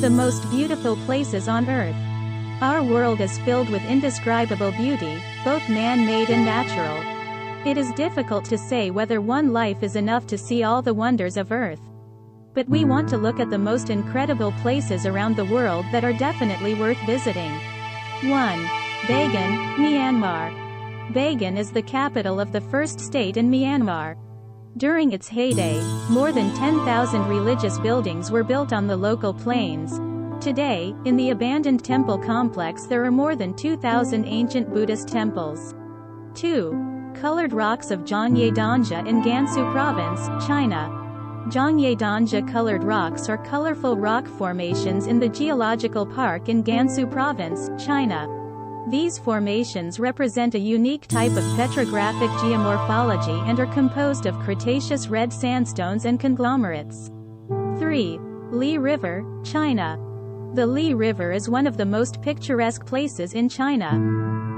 The most beautiful places on Earth. Our world is filled with indescribable beauty, both man-made and natural. It is difficult to say whether one life is enough to see all the wonders of Earth. But we want to look at the most incredible places around the world that are definitely worth visiting. 1. Bagan, Myanmar. Bagan is the capital of the first state in Myanmar. During its heyday, more than 10,000 religious buildings were built on the local plains. Today, in the abandoned temple complex there are more than 2,000 ancient Buddhist temples. 2. Colored Rocks of Zhangye Danxia in Gansu Province, China. Zhangye Danxia Colored Rocks are colorful rock formations in the Geological Park in Gansu Province, China. These formations represent a unique type of petrographic geomorphology and are composed of Cretaceous red sandstones and conglomerates. 3. Li River, China. The Li River is one of the most picturesque places in China.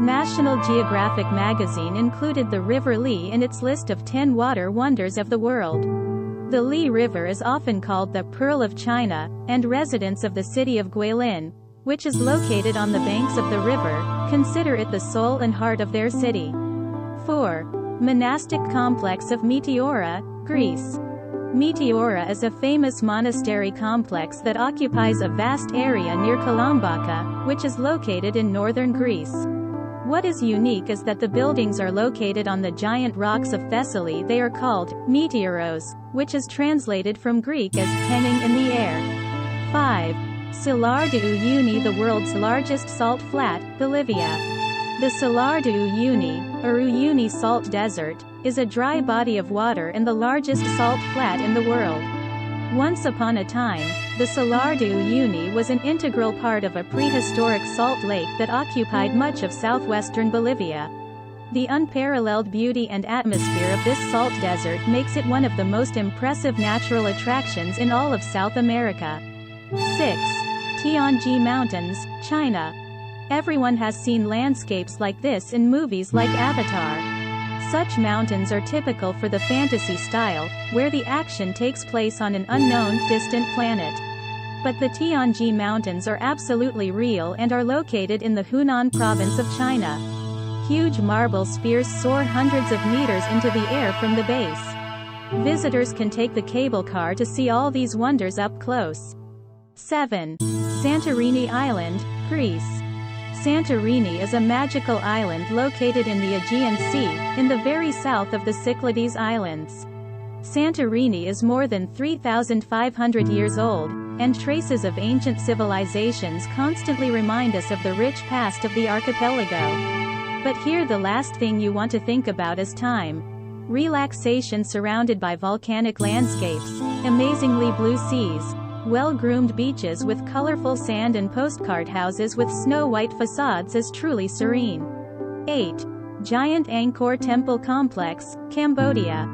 National Geographic magazine included the River Li in its list of 10 water wonders of the world. The Li River is often called the Pearl of China, and residents of the city of Guilin, which is located on the banks of the river, consider it the soul and heart of their city. 4. Monastic complex of Meteora, Greece. Meteora is a famous monastery complex that occupies a vast area near Kolombaka, which is located in northern Greece. What is unique is that the buildings are located on the giant rocks of Thessaly. They are called Meteoros, which is translated from Greek as hanging in the air. 5. Salar de Uyuni, the world's largest salt flat, Bolivia. The Salar de Uyuni, or Uyuni Salt Desert, is a dry body of water and the largest salt flat in the world. Once upon a time, the Salar de Uyuni was an integral part of a prehistoric salt lake that occupied much of southwestern Bolivia. The unparalleled beauty and atmosphere of this salt desert makes it one of the most impressive natural attractions in all of South America. 6. Tianji Mountains, China. Everyone has seen landscapes like this in movies like Avatar. Such mountains are typical for the fantasy style, where the action takes place on an unknown, distant planet. But the Tianji Mountains are absolutely real and are located in the Hunan province of China. Huge marble spheres soar hundreds of meters into the air from the base. Visitors can take the cable car to see all these wonders up close. 7. Santorini Island, Greece. Santorini is a magical island located in the Aegean Sea, in the very south of the Cyclades Islands. Santorini is more than 3,500 years old, and traces of ancient civilizations constantly remind us of the rich past of the archipelago. But here the last thing you want to think about is time. Relaxation surrounded by volcanic landscapes, amazingly blue seas, well-groomed beaches with colorful sand and postcard houses with snow-white facades is truly serene. 8. Giant Angkor Temple Complex, Cambodia.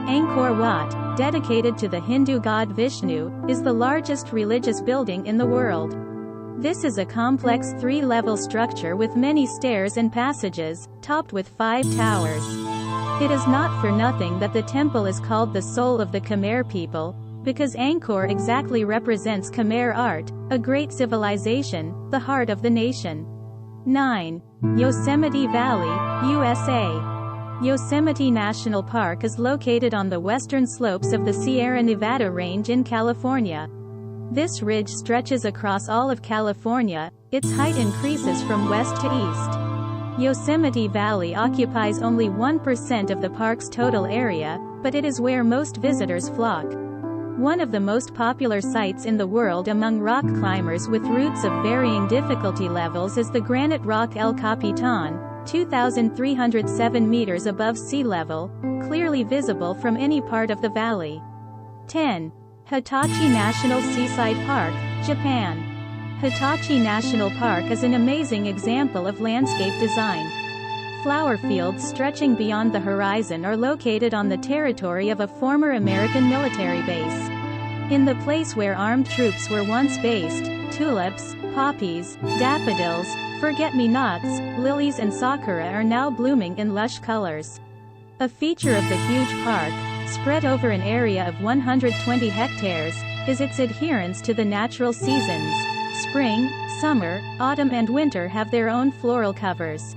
Angkor Wat, dedicated to the Hindu god Vishnu, is the largest religious building in the world. This is a complex 3-level structure with many stairs and passages, topped with 5 towers. It is not for nothing that the temple is called the soul of the Khmer people, because Angkor exactly represents Khmer art, a great civilization, the heart of the nation. 9. Yosemite Valley, USA. Yosemite National Park is located on the western slopes of the Sierra Nevada range in California. This ridge stretches across all of California, its height increases from west to east. Yosemite Valley occupies only 1% of the park's total area, but it is where most visitors flock. One of the most popular sites in the world among rock climbers with routes of varying difficulty levels is the granite rock El Capitan, 2,307 meters above sea level, clearly visible from any part of the valley. 10. Hitachi National Seaside Park, Japan. Hitachi National Park is an amazing example of landscape design. Flower fields stretching beyond the horizon are located on the territory of a former American military base. In the place where armed troops were once based, tulips, poppies, daffodils, forget-me-nots, lilies and sakura are now blooming in lush colors. A feature of the huge park, spread over an area of 120 hectares, is its adherence to the natural seasons. Spring, summer, autumn and winter have their own floral covers.